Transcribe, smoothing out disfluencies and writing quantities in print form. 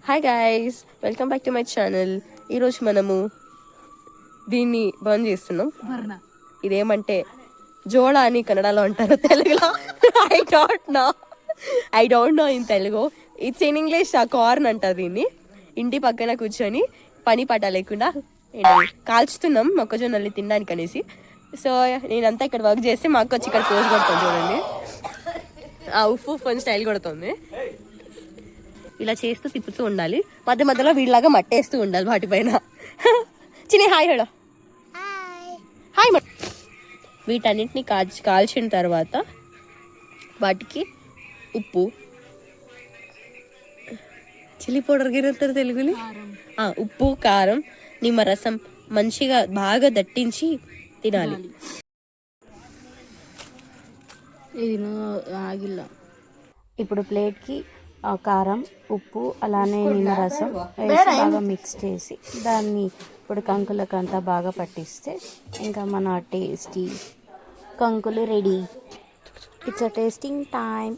Hi guys, welcome back to my channel. ఈరోజు మనము దీన్ని బర్న్ చేస్తున్నాం. ఇదేమంటే జోళ అని కన్నడలో అంటారు, తెలుగులో I don't know in Telugu. It's in English corn అంటారు దీన్ని. ఇంటి పక్కన కూర్చొని పని పాట లేకుండా కాల్చుతున్నాం మొక్కజొన్నల్ని తినడానికి అనేసి. సో నేనంతా ఇక్కడ వర్క్ చేస్తే మా అక్క వచ్చి ఇక్కడ పోజ్ కొడుతుంది చూడండి. ఆ ఉప్పు కొంచెం స్టైల్ కొడుతుంది. ఇలా చేస్తూ తిప్పుతూ ఉండాలి, మధ్య మధ్యలో వీళ్ళలాగా మట్టేస్తూ ఉండాలి వాటిపైన. చిన్న హాయ్ హలో హాయ్. వీటన్నింటినీ కాల్చిన తర్వాత వాటికి ఉప్పు, చిల్లీ పౌడర్ గిరంటారు తెలుగుని, ఉప్పు, కారం, నిమ్మరసం మంచిగా బాగా దట్టించి తినాలి. ఇప్పుడు ప్లేట్కి కారం, ఉప్పు, అలానే నిమ్మరసం వేసి బాగా మిక్స్ చేసి దాన్ని ఇప్పుడు కంకులకంతా బాగా పట్టిస్తే ఇంకా మన టేస్టీ కంకులు ready. It's a tasting time.